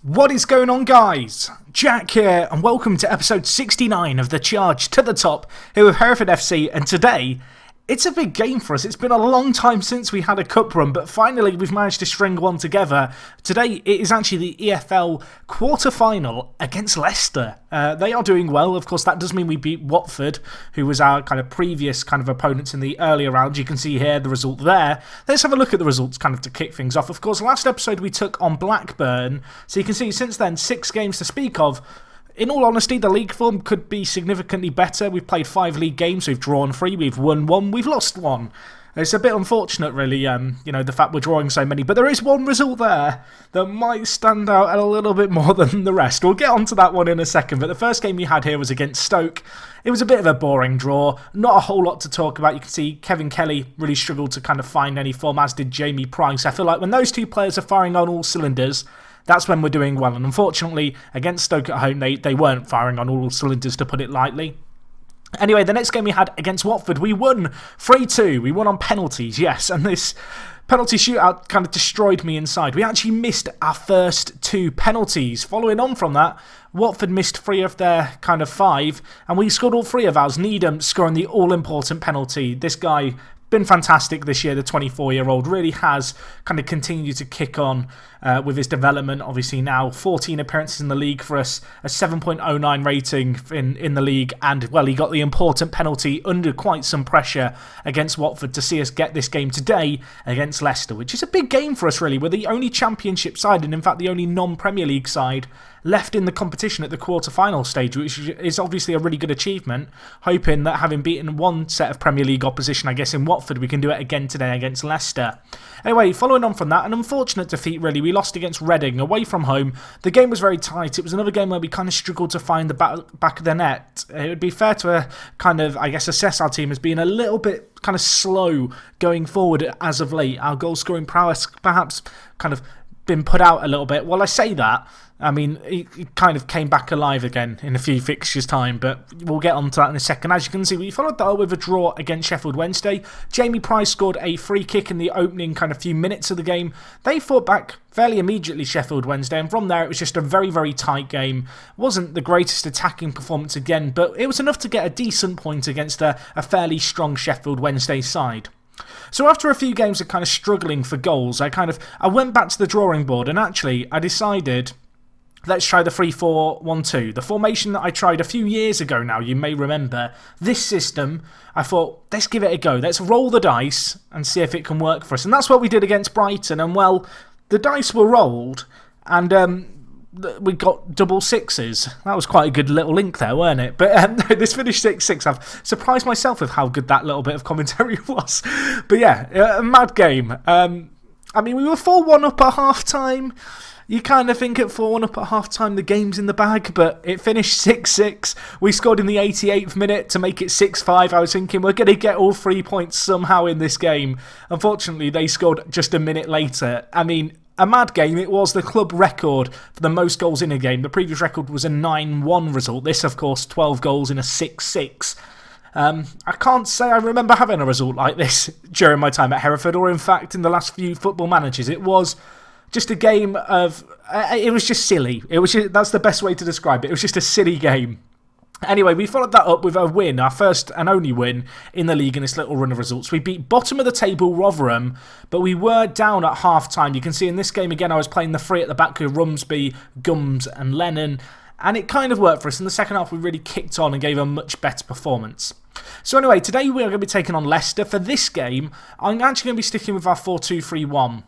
What is going on, guys? Jack here, and welcome to episode 69 of the Charge to the Top here with Hereford FC. And today, it's a big game for us. It's been a long time since we had a cup run, but finally we've managed to string one together. Today, it is actually the EFL quarter-final against Leicester. They are doing well. Of course, that does mean we beat Watford, who was our kind of previous kind of opponents in the earlier round. You can see here the result there. Let's have a look at the results kind of to kick things off. Of course, last episode we took on Blackburn. So you can see since then, 6 games to speak of. In all honesty, the league form could be significantly better. We've played 5 league games, we've drawn 3, we've won 1, we've lost 1. It's a bit unfortunate, really, the fact we're drawing so many. But there is one result there that might stand out a little bit more than the rest. We'll get onto that one in a second. But the first game we had here was against Stoke. It was a bit of a boring draw. Not a whole lot to talk about. You can see Kevin Kelly really struggled to kind of find any form, as did Jamie Price. I feel like when those two players are firing on all cylinders, that's when we're doing well. And unfortunately, against Stoke at home, they weren't firing on all cylinders, to put it lightly. Anyway, the next game we had against Watford, we won 3-2. We won on penalties, yes. And this penalty shootout kind of destroyed me inside. We actually missed our first 2 penalties. Following on from that, Watford missed 3 of their kind of 5. And we scored all 3 of ours. Needham scoring the all-important penalty. This guy been fantastic this year. The 24-year-old really has kind of continued to kick on with his development. Obviously now 14 appearances in the league for us, a 7.09 rating in the league, and well, he got the important penalty under quite some pressure against Watford to see us get this game today against Leicester, which is a big game for us really. We're the only Championship side, and in fact the only non-Premier League side left in the competition at the quarter-final stage, which is obviously a really good achievement. Hoping that having beaten one set of Premier League opposition, I guess in Watford, we can do it again today against Leicester. Anyway, following on from that, an unfortunate defeat really. We lost against Reading away from home. The game was very tight. It was another game where we kind of struggled to find the back of the net. It would be fair to kind of, I guess, assess our team as being a little bit kind of slow going forward as of late. Our goal-scoring prowess perhaps kind of been put out a little bit. Well, I say that, I mean, he kind of came back alive again in a few fixtures' time, but we'll get onto that in a second. As you can see, we followed that up with a draw against Sheffield Wednesday. Jamie Price scored a free kick in the opening kind of few minutes of the game. They fought back fairly immediately, Sheffield Wednesday, and from there it was just a very, very tight game. Wasn't the greatest attacking performance again, but it was enough to get a decent point against a fairly strong Sheffield Wednesday side. So after a few games of kind of struggling for goals, I went back to the drawing board, and actually I decided, let's try the 3-4-1-2. The formation that I tried a few years ago now, you may remember. This system, I thought, let's give it a go. Let's roll the dice and see if it can work for us. And that's what we did against Brighton. And well, the dice were rolled, and we got double 6s. That was quite a good little link there, weren't it? But this finished 6-6. I've surprised myself with how good that little bit of commentary was. But yeah, a mad game. I mean, we were 4-1 up at half-time. You kind of think at 4-1 up at half-time the game's in the bag, but it finished 6-6. We scored in the 88th minute to make it 6-5. I was thinking we're going to get all 3 points somehow in this game. Unfortunately, they scored just a minute later. I mean, a mad game. It was the club record for the most goals in a game. The previous record was a 9-1 result. This, of course, 12 goals in a 6-6. I can't say I remember having a result like this during my time at Hereford, or in fact in the last few Football Managers. It was just a game of... it was just silly. That's the best way to describe it. It was just a silly game. Anyway, we followed that up with a win, our first and only win in the league in this little run of results. We beat bottom of the table Rotherham, but we were down at half-time. You can see in this game again, I was playing the 3 at the back with Rumsby, Gums and Lennon, and it kind of worked for us. In the second half, we really kicked on and gave a much better performance. So anyway, today we are going to be taking on Leicester. For this game, I'm actually going to be sticking with our 4-2-3-1.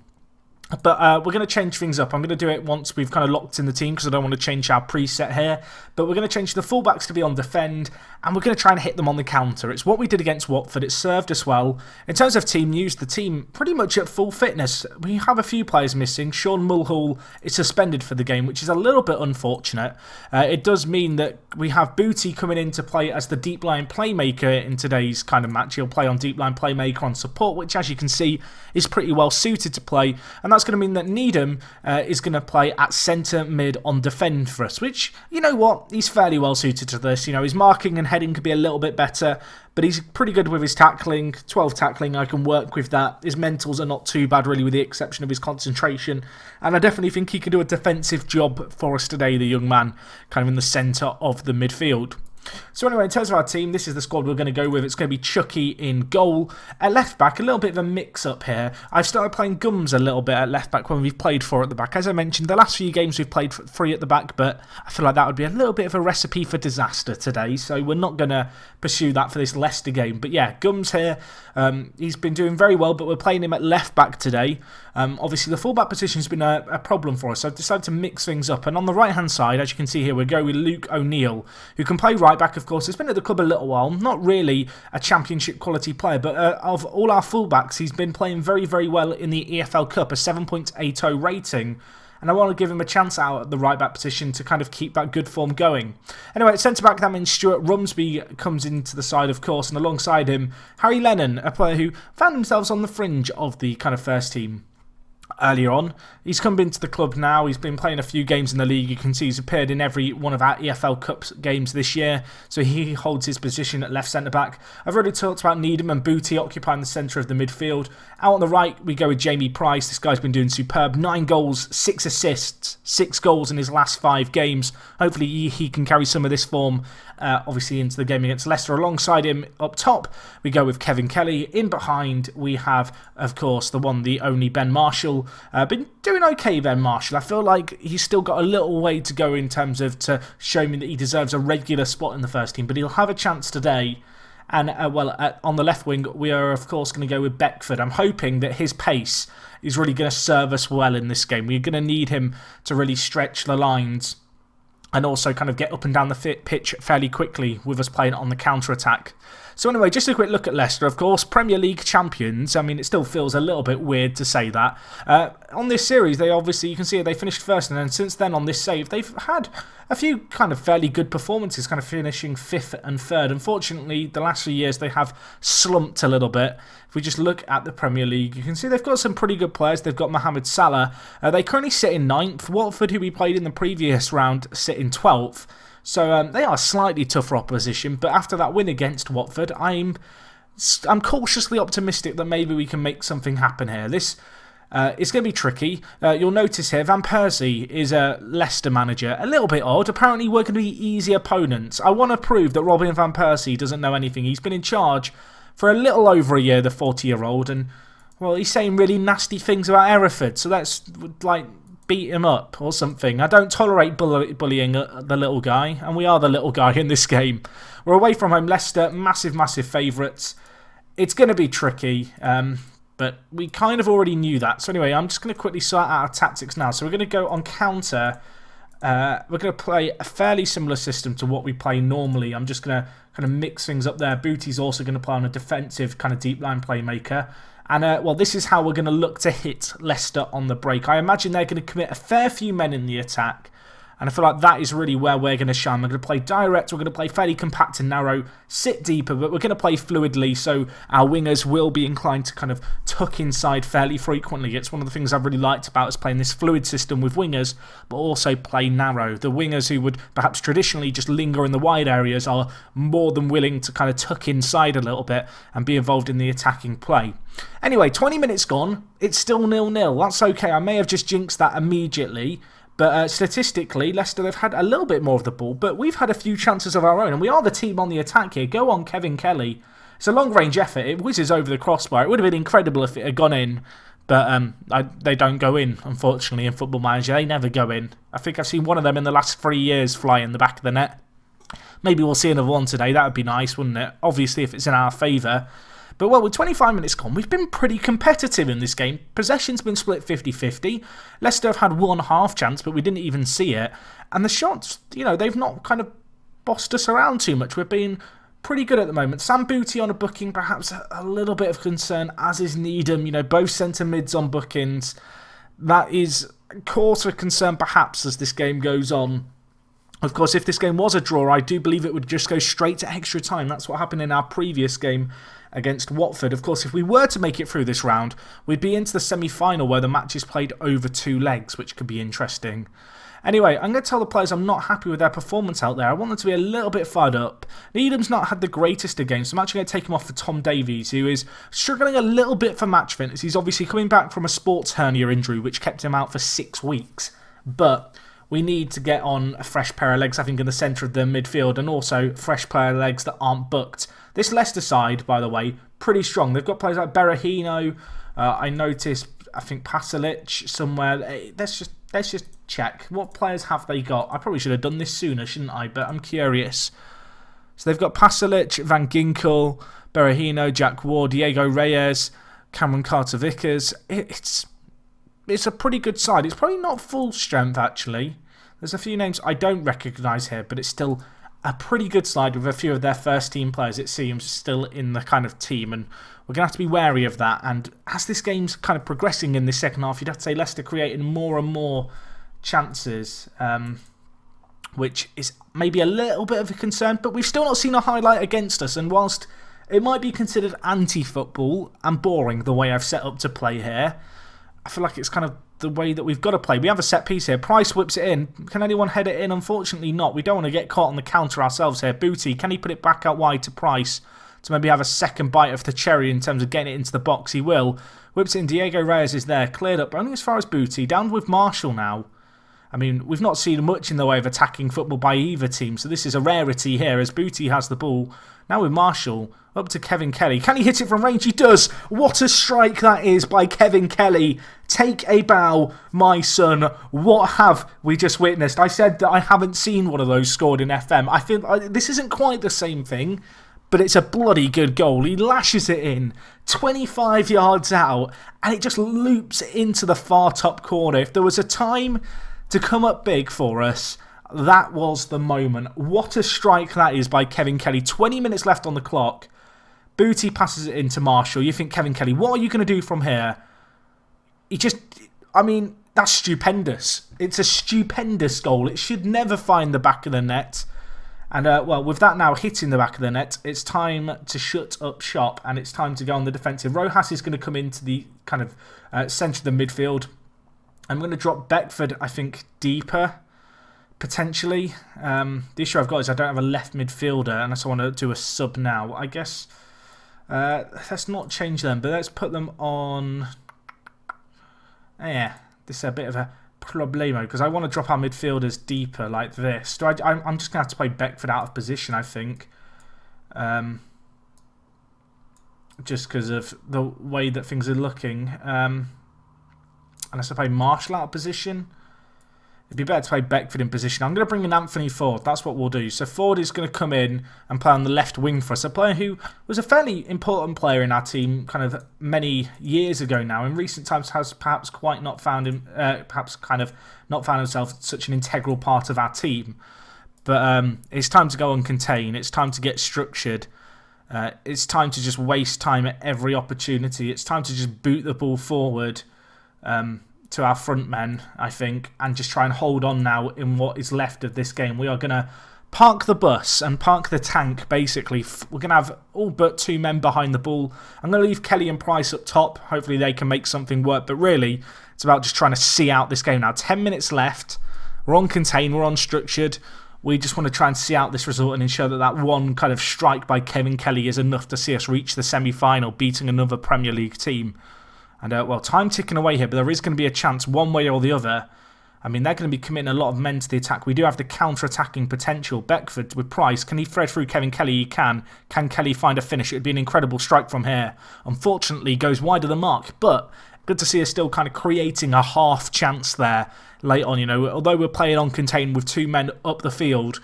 But we're going to change things up. I'm going to do it once we've kind of locked in the team, because I don't want to change our preset here. But we're going to change the fullbacks to be on defend, and we're going to try and hit them on the counter. It's what we did against Watford. It served us well. In terms of team news, the team pretty much at full fitness. We have a few players missing. Sean Mulhall is suspended for the game, which is a little bit unfortunate. It does mean that we have Booty coming in to play as the deep line playmaker in today's kind of match. He'll play on deep line playmaker on support, which as you can see is pretty well suited to play. And that's going to mean that Needham is going to play at centre mid on defend for us, which, you know what, he's fairly well suited to this. You know, his marking and heading could be a little bit better, but he's pretty good with his tackling. 12 tackling, I can work with that. His mentals are not too bad, really, with the exception of his concentration. And I definitely think he can do a defensive job for us today, the young man, kind of in the centre of the midfield. So anyway, in terms of our team, this is the squad we're going to go with. It's going to be Chucky in goal. At left back, a little bit of a mix-up here. I've started playing Gums a little bit at left back when we've played 4 at the back. As I mentioned, the last few games we've played 3 at the back, but I feel like that would be a little bit of a recipe for disaster today, so we're not going to pursue that for this Leicester game. But yeah, Gums here, he's been doing very well, but we're playing him at left back today. Obviously, the fullback position has been a problem for us, so I've decided to mix things up. And on the right-hand side, as you can see here, we go with Luke O'Neill, who can play right back, of course. He's been at the club a little while, not really a championship quality player, but of all our fullbacks, he's been playing very, very well in the EFL Cup, a 7.80 rating. And I want to give him a chance out at the right-back position to kind of keep that good form going. Anyway, at centre-back, that means Stuart Rumsby comes into the side, of course, and alongside him, Harry Lennon, a player who found themselves on the fringe of the kind of first team earlier on. He's come into the club now. He's been playing a few games in the league. You can see he's appeared in every one of our EFL Cup games this year, so he holds his position at left centre-back. I've already talked about Needham and Booty occupying the centre of the midfield. Out on the right, we go with Jamie Price. This guy's been doing superb. 9 goals, 6 assists, 6 goals in his last 5 games. Hopefully he can carry some of this form obviously into the game against Leicester. Alongside him up top, we go with Kevin Kelly. In behind, we have, of course, the one, the only Ben Marshall. Been doing okay, Ben Marshall. I feel like he's still got a little way to go in terms of to show me that he deserves a regular spot in the first team, but he'll have a chance today. And, on the left wing, we are, of course, going to go with Beckford. I'm hoping that his pace is really going to serve us well in this game. We're going to need him to really stretch the lines and also kind of get up and down the pitch fairly quickly with us playing on the counter-attack. So anyway, just a quick look at Leicester, of course, Premier League champions. I mean, it still feels a little bit weird to say that. On this series, they obviously, you can see they finished first, and then since then on this save, they've had a few kind of fairly good performances, kind of finishing 5th and 3rd. Unfortunately, the last few years, they have slumped a little bit. If we just look at the Premier League, you can see they've got some pretty good players. They've got Mohamed Salah. They currently sit in 9th. Watford, who we played in the previous round, sit in 12th. So they are slightly tougher opposition, but after that win against Watford, I'm cautiously optimistic that maybe we can make something happen here. This is going to be tricky. You'll notice here, Van Persie is a Leicester manager. A little bit odd. Apparently, we're going to be easy opponents. I want to prove that Robin Van Persie doesn't know anything. He's been in charge for a little over a year, the 40-year-old, and, well, he's saying really nasty things about Hereford, so that's, like, beat him up or something. I don't tolerate bullying the little guy, and we are the little guy in this game. We're away from home. Leicester, massive, massive favourites. It's going to be tricky, but we kind of already knew that. So anyway, I'm just going to quickly sort out our tactics now. So we're going to go on counter. We're going to play a fairly similar system to what we play normally. I'm just going to kind of mix things up there. Booty's also going to play on a defensive kind of deep line playmaker. And, well, this is how we're going to look to hit Leicester on the break. I imagine they're going to commit a fair few men in the attack. And I feel like that is really where we're going to shine. We're going to play direct, we're going to play fairly compact and narrow, sit deeper, but we're going to play fluidly, so our wingers will be inclined to kind of tuck inside fairly frequently. It's one of the things I've really liked about us playing this fluid system with wingers, but also play narrow. The wingers who would perhaps traditionally just linger in the wide areas are more than willing to kind of tuck inside a little bit and be involved in the attacking play. Anyway, 20 minutes gone, it's still 0-0. That's okay, I may have just jinxed that immediately. But statistically, Leicester, they've had a little bit more of the ball, but we've had a few chances of our own, and we are the team on the attack here. Go on, Kevin Kelly. It's a long-range effort. It whizzes over the crossbar. It would have been incredible if it had gone in, but they don't go in, unfortunately, in Football Manager. They never go in. I think I've seen one of them in the last 3 years fly in the back of the net. Maybe we'll see another one today. That would be nice, wouldn't it? Obviously, if it's in our favour. But, well, with 25 minutes gone, we've been pretty competitive in this game. Possession's been split 50-50. Leicester have had one half chance, but we didn't even see it. And the shots, you know, they've not kind of bossed us around too much. We're being pretty good at the moment. Sam Booty on a booking, perhaps a little bit of concern, as is Needham. You know, both centre mids on bookings. That is cause for concern, perhaps, as this game goes on. Of course, if this game was a draw, I do believe it would just go straight to extra time. That's what happened in our previous game against Watford. Of course, if we were to make it through this round, we'd be into the semi-final where the match is played over 2 legs, which could be interesting. Anyway, I'm going to tell the players I'm not happy with their performance out there. I want them to be a little bit fired up. Needham's not had the greatest of games, so I'm actually going to take him off for Tom Davies, who is struggling a little bit for match fitness. He's obviously coming back from a sports hernia injury, which kept him out for 6 weeks. But we need to get on a fresh pair of legs, I think, in the centre of the midfield, and also fresh pair of legs that aren't booked. This Leicester side, by the way, pretty strong. They've got players like Berahino. I noticed, I think, Pasalic somewhere. Let's just check. What players have they got? I probably should have done this sooner, shouldn't I? But I'm curious. So they've got Pasalic, Van Ginkel, Berahino, Jack Ward, Diego Reyes, Cameron Carter-Vickers. It's a pretty good side. It's probably not full strength, actually. There's a few names I don't recognise here, but it's still a pretty good side with a few of their first team players, it seems, still in the kind of team. And we're going to have to be wary of that. And as this game's kind of progressing in this second half, you'd have to say Leicester creating more and more chances, which is maybe a little bit of a concern. But we've still not seen a highlight against us. And whilst it might be considered anti-football and boring the way I've set up to play here, I feel like it's kind of the way that we've got to play. We have a set piece here. Price whips it in. Can anyone head it in? Unfortunately not. We don't want to get caught on the counter ourselves here. Booty, can he put it back out wide to Price to maybe have a second bite of the cherry in terms of getting it into the box? He will. Whips it in. Diego Reyes is there. Cleared up only as far as Booty. Down with Marshall now. I mean, we've not seen much in the way of attacking football by either team, so this is a rarity here as Booty has the ball. Now with Marshall, up to Kevin Kelly. Can he hit it from range? He does. What a strike that is by Kevin Kelly. Take a bow, my son. What have we just witnessed? I said that I haven't seen one of those scored in FM. I feel this isn't quite the same thing, but it's a bloody good goal. He lashes it in 25 yards out, and it just loops into the far top corner. If there was a time to come up big for us, that was the moment. What a strike that is by Kevin Kelly. 20 minutes left on the clock. Booty passes it into Marshall. You think, Kevin Kelly, what are you going to do from here? That's stupendous. It's a stupendous goal. It should never find the back of the net. And, with that now hitting the back of the net, it's time to shut up shop and it's time to go on the defensive. Rojas is going to come into the kind of centre of the midfield. I'm going to drop Beckford, I think, deeper, potentially. The issue I've got is I don't have a left midfielder unless I want to do a sub now. I guess let's not change them, but let's put them on. Yeah, this is a bit of a problemo because I want to drop our midfielders deeper like this. I'm just going to have to play Beckford out of position, I think. Just because of the way that things are looking. Unless I play Marshall out of position. It'd be better to play Beckford in position. I'm going to bring in Anthony Ford. That's what we'll do. So Ford is going to come in and play on the left wing for us. A player who was a fairly important player in our team kind of many years ago now. In recent times has perhaps not found himself such an integral part of our team. But it's time to go and contain. It's time to get structured. It's time to just waste time at every opportunity. It's time to just boot the ball forward to our front men, I think, and just try and hold on now in what is left of this game. We are going to park the bus and park the tank, basically. We're going to have all but 2 men behind the ball. I'm going to leave Kelly and Price up top. Hopefully they can make something work, but really it's about just trying to see out this game now. 10 minutes left. We're on contain, we're on structured. We just want to try and see out this result and ensure that that one kind of strike by Kevin Kelly is enough to see us reach the semi-final, beating another Premier League team. And, time ticking away here, but there is going to be a chance one way or the other. I mean, they're going to be committing a lot of men to the attack. We do have the counter-attacking potential. Beckford with Price. Can he thread through Kevin Kelly? He can. Can Kelly find a finish? It would be an incredible strike from here. Unfortunately, goes wide of the mark, but good to see us still kind of creating a half chance there late on. Although we're playing on contain with 2 men up the field,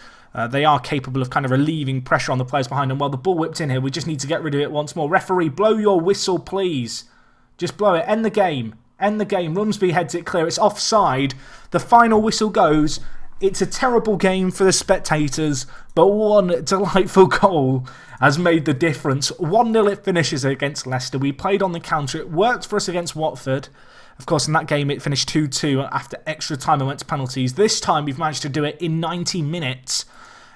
they are capable of kind of relieving pressure on the players behind them. While the ball whipped in here, we just need to get rid of it once more. Referee, blow your whistle, please. Just blow it. End the game. End the game. Rumsby heads it clear. It's offside. The final whistle goes. It's a terrible game for the spectators, but one delightful goal has made the difference. 1-0 it finishes against Leicester. We played on the counter. It worked for us against Watford. Of course, in that game, it finished 2-2 after extra time and went to penalties. This time, we've managed to do it in 90 minutes.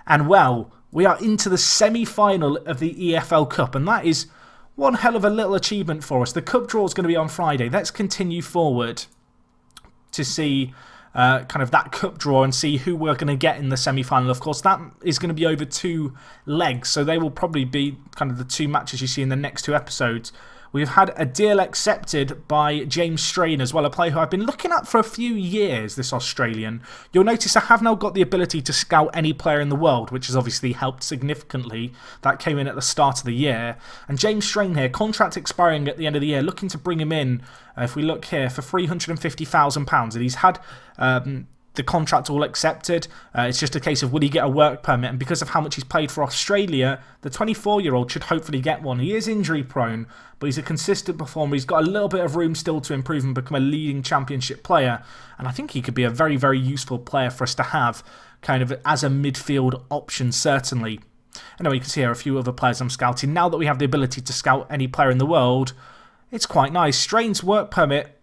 And, well, we are into the semi-final of the EFL Cup, and that is one hell of a little achievement for us. The cup draw is going to be on Friday. Let's continue forward to see kind of that cup draw and see who we're going to get in the semi-final. Of course, that is going to be over 2 legs, so they will probably be kind of the 2 matches you see in the next 2 episodes. We've had a deal accepted by James Strain as well, a player who I've been looking at for a few years, this Australian. You'll notice I have now got the ability to scout any player in the world, which has obviously helped significantly. That came in at the start of the year. And James Strain here, contract expiring at the end of the year, looking to bring him in, if we look here, for £350,000. And he's had the contract all accepted. It's just a case of will he get a work permit, and because of how much he's played for Australia, the 24-year-old should hopefully get one. He is injury prone, but he's a consistent performer. He's got a little bit of room still to improve and become a leading championship player, and I think he could be a very, very useful player for us to have kind of as a midfield option, certainly. Anyway, you can see here a few other players I'm scouting. Now that we have the ability to scout any player in the world, it's quite nice. Strain's work permit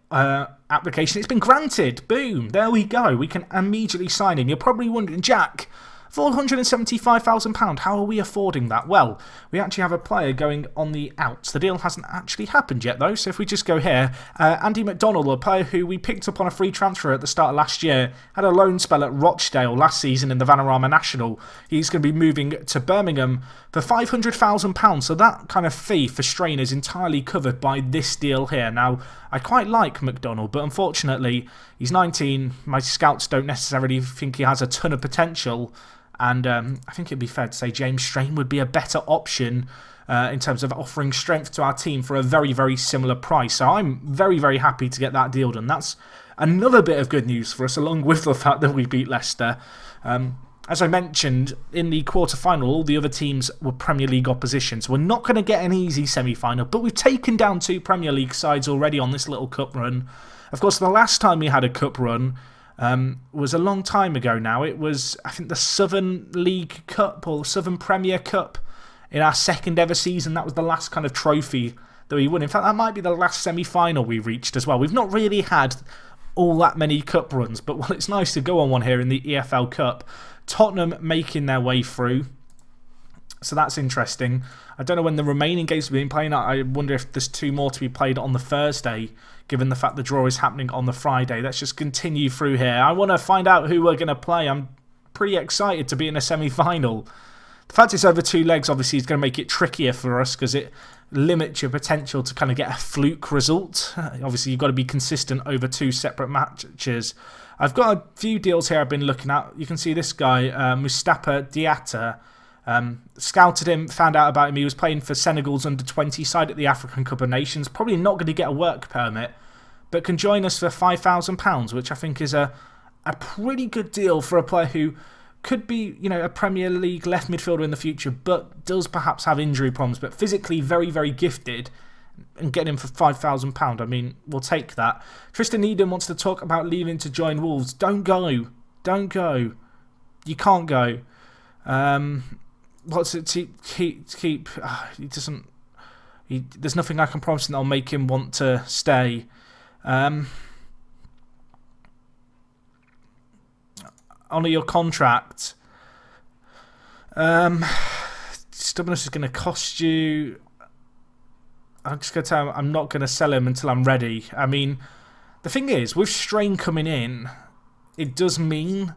application, it's been granted. Boom, there we go. We can immediately sign him. You're probably wondering, Jack, £475,000, how are we affording that? Well, we actually have a player going on the outs. The deal hasn't actually happened yet, though, so if we just go here, Andy McDonald, a player who we picked up on a free transfer at the start of last year, had a loan spell at Rochdale last season in the Vanarama National. He's going to be moving to Birmingham for £500,000, so that kind of fee for Strain is entirely covered by this deal here. Now, I quite like McDonald, but unfortunately, he's 19. My scouts don't necessarily think he has a ton of potential. And I think it'd be fair to say James Strain would be a better option in terms of offering strength to our team for a very, very similar price. So I'm very, very happy to get that deal done. That's another bit of good news for us, along with the fact that we beat Leicester. As I mentioned, in the quarter-final, all the other teams were Premier League opposition. So we're not going to get an easy semi-final, but we've taken down 2 Premier League sides already on this little cup run. Of course, the last time we had a cup run was a long time ago now. It was, I think, the Southern League Cup or Southern Premier Cup in our second ever season. That was the last kind of trophy that we won. In fact, that might be the last semi-final we reached as well. We've not really had all that many cup runs, but well, it's nice to go on one here in the EFL Cup. Tottenham making their way through, so that's interesting. I don't know when the remaining games have been playing. I wonder if there's 2 more to be played on the Thursday, given the fact the draw is happening on the Friday. Let's just continue through here. I want to find out who we're going to play. I'm pretty excited to be in a semi-final. The fact it's over 2 legs obviously is going to make it trickier for us because it limits your potential to kind of get a fluke result. Obviously, you've got to be consistent over 2 separate matches. I've got a few deals here I've been looking at. You can see this guy, Mustafa Diatta. Scouted him, found out about him. He was playing for Senegal's under-20 side at the African Cup of Nations. Probably not going to get a work permit, but can join us for £5,000, which I think is a pretty good deal for a player who could be, you know, a Premier League left midfielder in the future, but does perhaps have injury problems, but physically very, very gifted. And getting him for £5,000, I mean, we'll take that. Tristan Eden wants to talk about leaving to join Wolves. Don't go. Don't go. You can't go. What's it to keep? He doesn't. There's nothing I can promise that'll make him want to stay. Honour your contract. Stubbornness is going to cost you. I'm just going to tell him I'm not going to sell him until I'm ready. I mean, the thing is, with Strain coming in, it does mean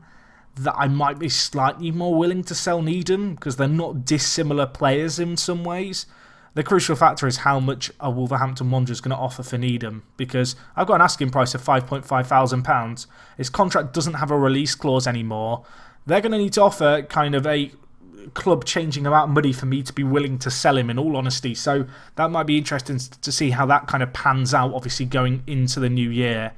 that I might be slightly more willing to sell Needham because they're not dissimilar players in some ways. The crucial factor is how much a Wolverhampton Wanderers going to offer for Needham, because I've got an asking price of £5,500. His contract doesn't have a release clause anymore. They're going to need to offer kind of a club-changing amount of money for me to be willing to sell him, in all honesty. So that might be interesting to see how that kind of pans out, obviously going into the new year.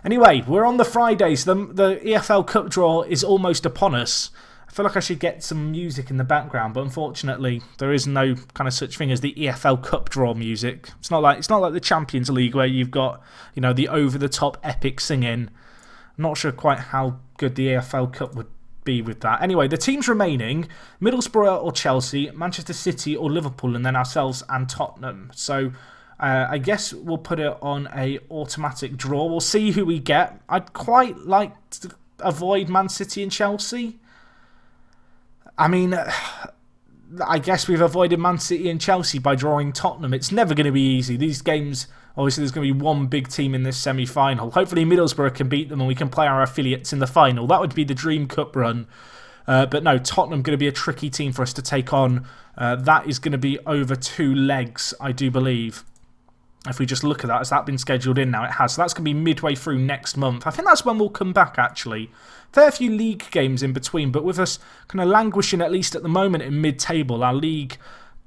Anyway, we're on the Fridays. The EFL Cup draw is almost upon us. I feel like I should get some music in the background, but unfortunately, there is no kind of such thing as the EFL Cup draw music. It's not like the Champions League where you've got, you know, the over-the-top epic singing. I'm not sure quite how good the EFL Cup would be with that. Anyway, the teams remaining: Middlesbrough or Chelsea, Manchester City or Liverpool, and then ourselves and Tottenham. So I guess we'll put it on a automatic draw. We'll see who we get. I'd quite like to avoid Man City and Chelsea. I mean, I guess we've avoided Man City and Chelsea by drawing Tottenham. It's never going to be easy. These games, obviously, there's going to be one big team in this semi-final. Hopefully Middlesbrough can beat them and we can play our affiliates in the final. That would be the dream cup run. But no, Tottenham going to be a tricky team for us to take on. That is going to be over 2 legs, I do believe. If we just look at that, has that been scheduled in now? It has. So that's going to be midway through next month. I think that's when we'll come back, actually. Fair few league games in between, but with us kind of languishing, at least at the moment, in mid-table, our league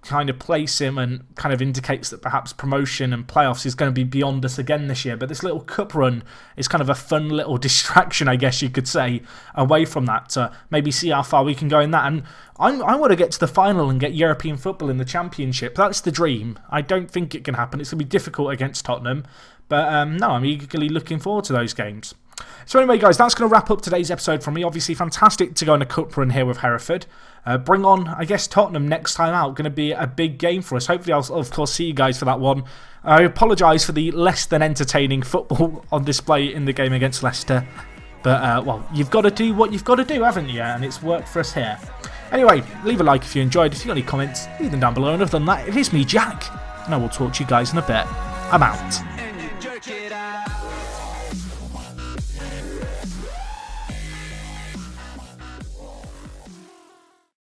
kind of placing and kind of indicates that perhaps promotion and playoffs is going to be beyond us again this year. But this little cup run is kind of a fun little distraction, I guess you could say, away from that to maybe see how far we can go in that. And I want to get to the final and get European football in the Championship. That's the dream. I don't think it can happen. It's going to be difficult against Tottenham. But no, I'm eagerly looking forward to those games. So anyway, guys, that's going to wrap up today's episode from me. Obviously, fantastic to go on a cup run here with Hereford. Bring on, I guess, Tottenham next time out. Going to be a big game for us. Hopefully, I'll, of course, see you guys for that one. I apologise for the less than entertaining football on display in the game against Leicester. But, well, you've got to do what you've got to do, haven't you? And it's worked for us here. Anyway, leave a like if you enjoyed. If you've got any comments, leave them down below. And other than that, it is me, Jack. And I will talk to you guys in a bit. I'm out.